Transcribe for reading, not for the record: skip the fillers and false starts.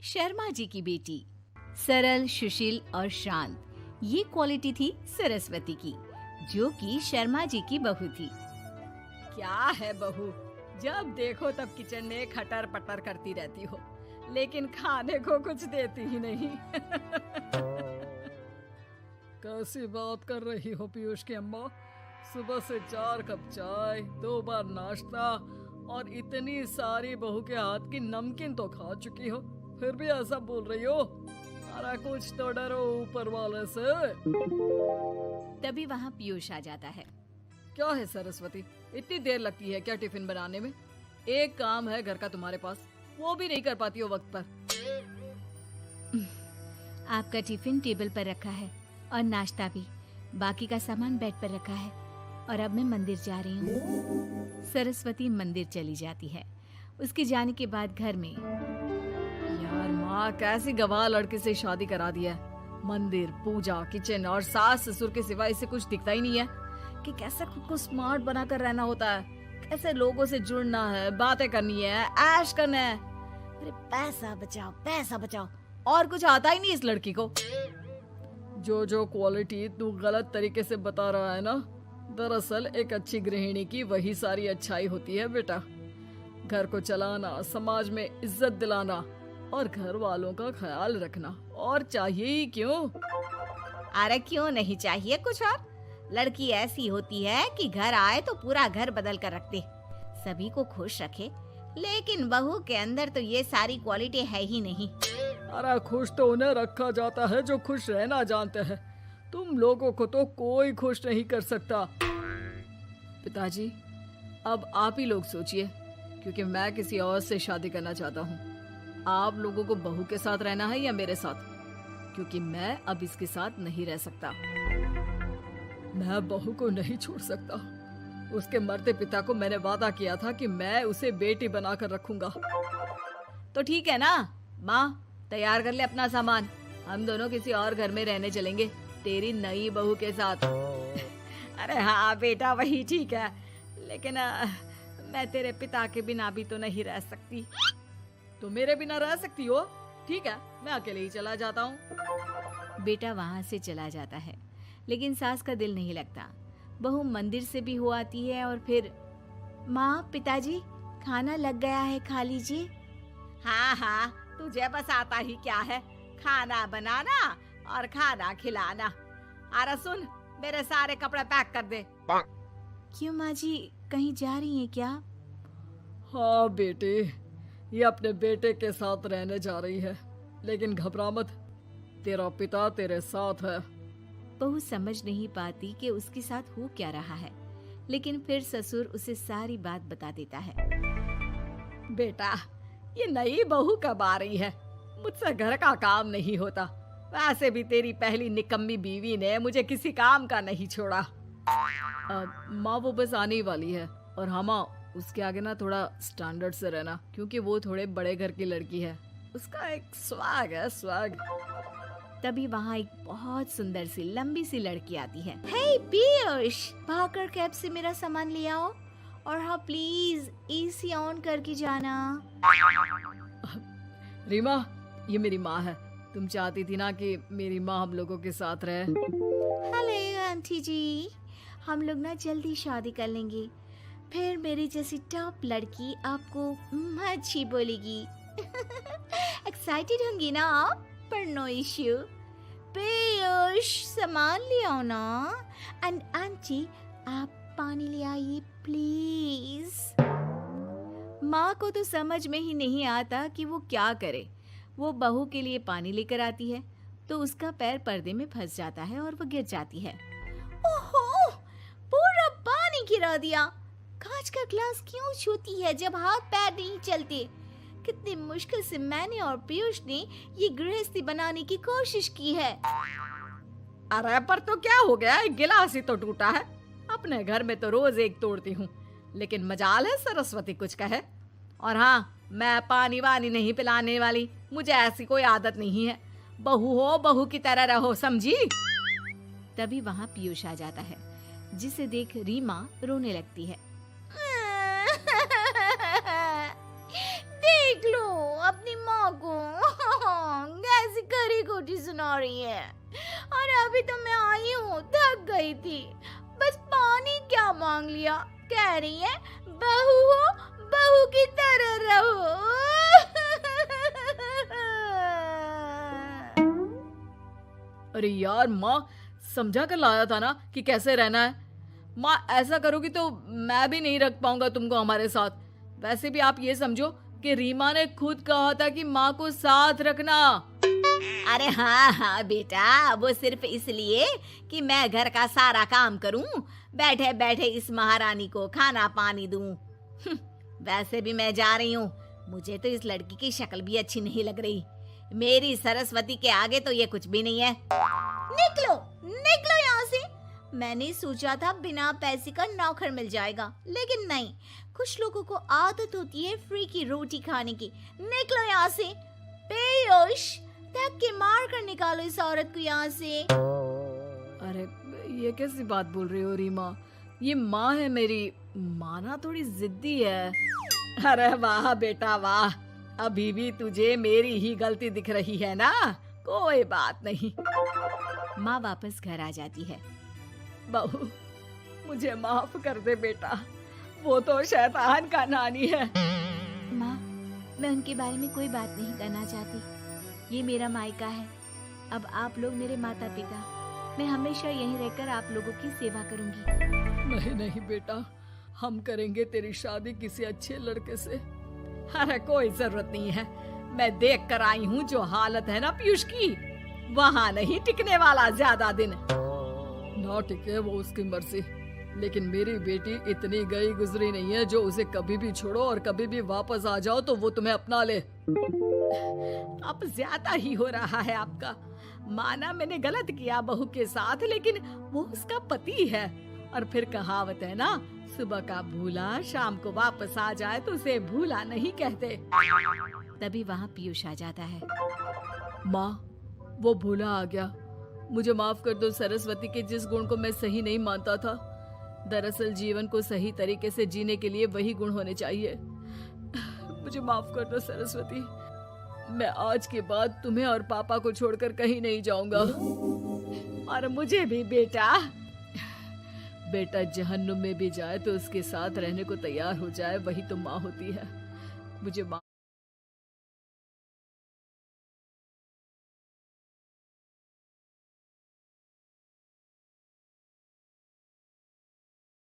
शर्मा जी की बेटी। सरल, सुशील और शांत, ये क्वालिटी थी सरस्वती की, जो कि शर्मा जी की बहू थी। क्या है बहू, जब देखो तब किचन में खटर पटर करती रहती हो, लेकिन खाने को कुछ देती ही नहीं। कैसी बात कर रही हो पीयूष की अम्मा? सुबह से 4 कप चाय, 2 बार नाश्ता और इतनी सारी बहू के हाथ की नमकीन तो खा चुकी हो, फिर भी ऐसा बोल रही हो? अरे कुछ तो डरो ऊपर वाले से। तभी वहाँ पीयूष आ जाता है। क्या है सरस्वती, इतनी देर लगती है क्या टिफिन बनाने में? एक काम है घर का तुम्हारे पास, वो भी नहीं कर पाती हो वक्त पर। आपका टिफिन टेबल पर रखा है और नाश्ता भी, बाकी का सामान बेड पर रखा है और अब मैं मंदिर जा रही हूँ। सरस्वती मंदिर चली जाती है। उसके जाने के बाद घर में, यार माँ कैसी गवाह लड़के से शादी करा दिया है। मंदिर, पूजा, किचन और सास ससुर के सिवा इसे कुछ दिखता ही नहीं है कि कैसे खुद को स्मार्ट बनाकर रहना होता है, कैसे लोगों से जुड़ना है, बातें करनी है, ऐश करना है। अरे पैसा बचाओ और कुछ आता ही नहीं इस लड़की को। जो क्वालिटी तू गलत तरीके से बता रहा है ना, दरअसल एक अच्छी गृहिणी की वही सारी अच्छाई होती है बेटा। घर को चलाना, समाज में इज्जत दिलाना और घर वालों का ख्याल रखना, और चाहिए ही क्यों? अरे क्यों नहीं चाहिए कुछ और? लड़की ऐसी होती है कि घर आए तो पूरा घर बदल कर रख दे, सभी को खुश रखे। लेकिन बहू के अंदर तो ये सारी क्वालिटी है ही नहीं। अरे खुश तो उन्हें रखा जाता है जो खुश रहना जानते हैं। तुम लोगों को तो कोई खुश नहीं कर सकता। पिताजी, अब आप ही लोग सोचिए, क्योंकि मैं किसी और से शादी करना चाहता हूँ। आप लोगों को बहू के साथ रहना है या मेरे साथ? क्योंकि मैं अब इसके साथ नहीं रह सकता। मैं बहू को नहीं छोड़ सकता। उसके मरते पिता को मैंने वादा किया था कि मैं उसे बेटी बनाकर रखूंगा। तो ठीक है ना माँ, तैयार कर ले अपना सामान, हम दोनों किसी और घर में रहने चलेंगे तेरी नई बहू के साथ। अरे हाँ बेटा, वही ठीक है, लेकिन मैं तेरे पिता के बिना भी तो नहीं रह सकती। तो मेरे बिना रह सकती हो? ठीक है, मैं अकेले ही चला जाता हूँ। बेटा वहाँ से चला जाता है, लेकिन सास का दिल नहीं लगता। बहू मंदिर से भी हो आती है और फिर, माँ, पिताजी, खाना लग गया है, खा लीजिए। हाँ, तुझे बस आता ही क्या है, खाना बनाना और खाना खिलाना। अरे सुन, मेरे सारे कपड़े पैक कर दे। क्यों माँ जी, कहीं जा रही हैं क्या? हाँ बेटी, ये अपने बेटे के साथ रहने जा रही है, लेकिन घबरा मत, तेरा पिता तेरे साथ है। बहू समझ नहीं पाती कि उसके साथ हो क्या रहा है, लेकिन फिर ससुर उसे सारी बात बता देता है। बेटा, ये नई बहू कब आ रही है? मुझसे घर का काम नहीं होता। वैसे भी तेरी पहली निकम्मी बीवी ने मुझे किसी काम का नहीं छोड़ा। माँ वो बस आने ही वाली है, और हाँ माँ, उसके आगे ना थोड़ा स्टैंडर्ड से रहना, क्योंकि वो थोड़े बड़े घर की लड़की है। उसका एक स्वैग है, स्वैग। तभी वहाँ एक बहुत सुंदर सी लंबी सी लड़की आती है। हे पीयूष, भागकर कैब से मेरा सामान ले आओ, और हाँ प्लीज एसी ऑन करके जाना। रीमा, ये मेरी माँ है। तुम चाहती थी ना कि मेरी माँ हम लोगों के साथ रहे। हेलो आंटी जी, हम लोग ना जल्दी शादी कर लेंगे, फिर मेरी जैसी टॉप लड़की आपको अच्छी बोलेगी। एक्साइटेड होंगी ना आप? पर नो इश्यू। पीयूष, सामान ले आओ ना, एंड आंटी आप पानी ले आइए प्लीज। माँ को तो समझ में ही नहीं आता कि वो क्या करे। वो बहू के लिए पानी लेकर आती है तो उसका पैर पर्दे में फंस जाता है और वो गिर जाती है। ओहो, पूरा पानी गिरा दिया। कांच का ग्लास क्यों छूती है जब हाथ पैर नहीं चलते? कितनी मुश्किल से मैंने और पीयूष ने ये गृहस्थी बनाने की कोशिश की है। अरे पर तो क्या हो गया, एक गिलास ही तो टूटा है। अपने घर में तो रोज एक तोड़ती हूँ, लेकिन मजाल है सरस्वती कुछ कहे। और हाँ, मैं पानी वानी नहीं पिलाने वाली, मुझे ऐसी कोई आदत नहीं है। बहू हो, बहू की तरह रहो, समझी? तभी वहाँ पीयूष आ जाता है, जिसे देख रीमा रोने लगती है। देख लो अपनी माँ को। रोटी सुना रही है। और अभी तो मैं आई हूँ, थक गई थी, बस पानी क्या मांग लिया। कह रही है बहू हो, बहू की तरह रहो। अरे यार माँ, समझा कर लाया था ना कि कैसे रहना है। माँ ऐसा करोगी तो मैं भी नहीं रख पाऊंगा तुमको हमारे साथ। वैसे भी आप ये समझो कि रीमा ने खुद कहा था कि माँ को साथ रखना। अरे हाँ हाँ बेटा, वो सिर्फ इसलिए कि मैं घर का सारा काम करूं, बैठे बैठे इस महारानी को खाना पानी दूं। वैसे भी मैं जा रही हूँ, मुझे तो इस लड़की की शक्ल भी अच्छी नहीं लग रही। मेरी सरस्वती के आगे तो ये कुछ भी नहीं है। निकलो निकलो यहाँ से। मैंने सोचा था बिना पैसे का नौकर मिल जाएगा, लेकिन नहीं। कुछ लोगों को आदत होती है फ्री की रोटी खाने की। निकलो यहाँ से। पीयूष, धक्के मार कर निकालो इस औरत को यहाँ से। अरे ये कैसी बात बोल रही हो रीमा? ये माँ है मेरी, माना थोड़ी जिद्दी है। अरे वाह बेटा वाह, अभी भी तुझे मेरी ही गलती दिख रही है ना? कोई बात नहीं। माँ वापस घर आ जाती है। बहू, मुझे माफ कर दे बेटा, वो तो शैतान का नानी है। माँ, मैं उनके बारे में कोई बात नहीं करना चाहती। ये मेरा मायका है। अब आप लोग मेरे माता पिता। मैं हमेशा यहीं रहकर आप लोगों की सेवा करूंगी। नहीं नहीं बेटा, हम करेंगे तेरी शादी किसी अच्छे लड़के से। अरे कोई जरूरत नहीं है, मैं देख कर आई हूँ जो हालत है ना पीयूष की, वहाँ नहीं टिकने वाला ज्यादा दिन। ना टिके वो उसकी मर्जी, लेकिन मेरी बेटी इतनी गई गुजरी नहीं है जो उसे कभी भी छोड़ो और कभी भी वापस आ जाओ तो वो तुम्हें अपना ले। अब ज्यादा ही हो रहा है आपका। माना मैंने गलत किया बहू के साथ, लेकिन वो उसका पति है। और फिर कहावत है ना, सुबह का भूला शाम को वापस आ जाए तो उसे भूला नहीं कहते। तभी वहाँ पीयूष आ जाता है। माँ, वो भूला आ गया, मुझे माफ कर दो। सरस्वती के जिस गुण को मैं सही नहीं मानता था, दरअसल जीवन को सही तरीके से जीने के लिए वही गुण होने चाहिए। मुझे माफ कर दो सरस्वती, मैं आज के बाद तुम्हें और पापा को छोड़कर कहीं नहीं जाऊंगा। और मुझे भी बेटा। बेटा जहन्नुम में भी जाए तो उसके साथ रहने को तैयार हो जाए, वही तो माँ होती है। मुझे